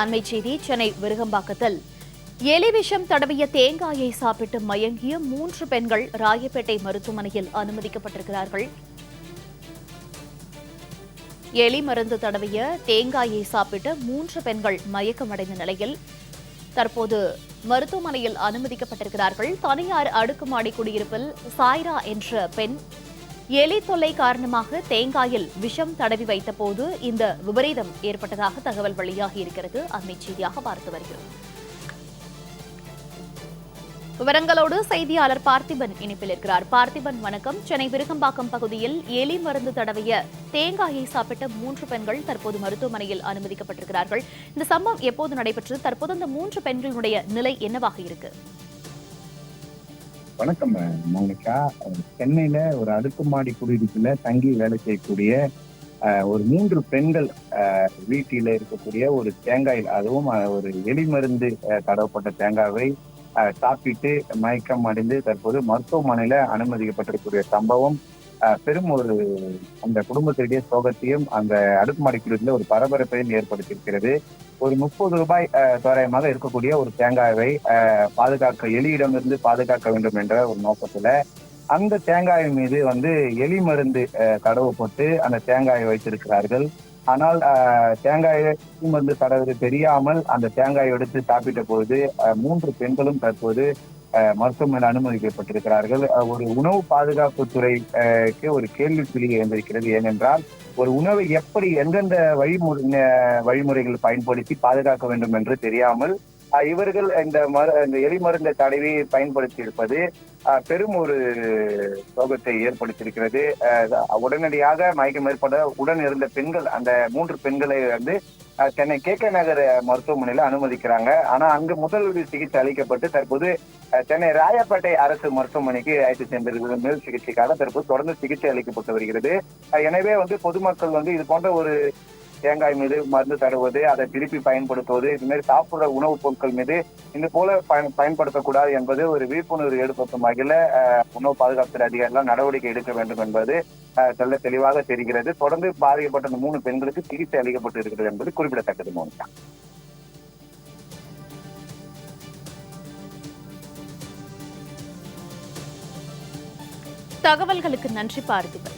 அண்மை செய்தி. சென்னை விருகம்பாக்கத்தில் எலி விஷம் தடவிய தேங்காயை சாப்பிட்டு மயங்கிய 3 பெண்கள் ராயப்பேட்டை மருத்துவமனையில் அனுமதிக்கப்பட்டிருக்கிறார்கள். எலி மருந்து தடவிய தேங்காயை சாப்பிட்டு 3 பெண்கள் மயக்கமடைந்த நிலையில் தற்போது மருத்துவமனையில் அனுமதிக்கப்பட்டிருக்கிறார்கள். தனியார் அடுக்குமாடி குடியிருப்பில் சாய்ரா என்ற பெண் எலி தொல்லை காரணமாக தேங்காயில் விஷம் தடவி வைத்தபோது இந்த விபரீதம் ஏற்பட்டதாக தகவல் வெளியாகி இருக்கிறது. அண்மை செய்தியாக பார்த்து வருகிறோம். விவரங்களோடு செய்தியாளர் பார்த்திபன் இணைப்பில் இருக்கிறார். பார்த்திபன், வணக்கம். சென்னை விருகம்பாக்கம் பகுதியில் எலி மருந்து தடவிய தேங்காயை சாப்பிட்ட 3 பெண்கள் தற்போது மருத்துவமனையில் அனுமதிக்கப்பட்டிருக்கிறார்கள். இந்த சம்பவம் எப்போது நடைபெற்றது? தற்போது அந்த 3 பெண்களுடைய நிலை என்னவாக இருக்கு? வணக்கம் மோனிகா. சென்னையில ஒரு அடுக்குமாடி குடியிருப்புல தங்கி வேலை செய்யக்கூடிய ஒரு 3 பெண்கள் வீட்டில இருக்கக்கூடிய ஒரு தேங்காயில், அதுவும் ஒரு எலி மருந்து தடவப்பட்ட தேங்காவை சாப்பிட்டு மயக்கம் அடைந்து தற்போது மருத்துவமனையில அனுமதிக்கப்பட்டிருக்கக்கூடிய சம்பவம் பெரும் ஒரு அந்த குடும்பத்திடையே சோகத்தையும் அந்த அடுக்குமாடி குடியிருப்புல ஒரு பரபரப்பையும் ஏற்படுத்தியிருக்கிறது. ஒரு 30 ரூபாய் தோராயமாக இருக்கக்கூடிய ஒரு தேங்காயை பாதுகாக்க, எலியிடமிருந்து பாதுகாக்க வேண்டும் என்ற ஒரு நோக்கத்துல அந்த தேங்காய் மீது எலி மருந்து தடவப்பட்டு அந்த தேங்காயை வைத்திருக்கிறார்கள். ஆனால் தேங்காயை எலி மருந்து தடவுவது தெரியாமல் அந்த தேங்காயை எடுத்து சாப்பிட்ட பொழுது 3 பெண்களும் தற்போது மருத்துவமனையில் அனுமதிக்கப்பட்டிருக்கிறார்கள். ஒரு உணவு பாதுகாப்பு துறைக்கு ஒரு கேள்விக்குறி எழுந்திருக்கிறது. ஏனென்றால் ஒரு உணவை எப்படி எந்தெந்த வழிமுறைகள் பயன்படுத்தி பாதுகாக்க வேண்டும் என்று தெரியாமல் இவர்கள் இந்த எலி மருந்தை தடவி பயன்படுத்தி இருப்பது பெரும் ஒரு சோகத்தை ஏற்படுத்தியிருக்கிறது. உடனடியாக மயக்கம் ஏற்பட உடன் இருந்த பெண்கள், அந்த 3 பெண்களை சென்னை KK நகர் மருத்துவமனையில அனுமதிக்கிறாங்க. ஆனா அங்கு முதல் சிகிச்சை அளிக்கப்பட்டு தற்போது சென்னை ராயப்பேட்டை அரசு மருத்துவமனைக்கு அழைத்து சென்றிருக்கிறது. மேல் சிகிச்சைக்காக தற்போது தொடர்ந்து சிகிச்சை அளிக்கப்பட்டு வருகிறது. எனவே பொதுமக்கள் இது போன்ற ஒரு தேங்காய் மீது மருந்து தருவது, அதை திருப்பி பயன்படுத்துவது, இது மாதிரி சாப்பிடுற உணவுப் பொருட்கள் மீது இது போல பயன்படுத்தக்கூடாது என்பது ஒரு விழிப்புணர்வு ஏற்படுத்தும் வகையில உணவு பாதுகாப்பு அதிகாரிகள் நடவடிக்கை எடுக்க வேண்டும் என்பது தெளிவாக தெரிகிறது. தொடர்ந்து பாதிக்கப்பட்ட அந்த 3 பெண்களுக்கு சிகிச்சை அளிக்கப்பட்டு இருக்கிறது என்பது குறிப்பிடத்தக்கது. மோனிகா, தகவல்களுக்கு நன்றி பார்த்திபன்.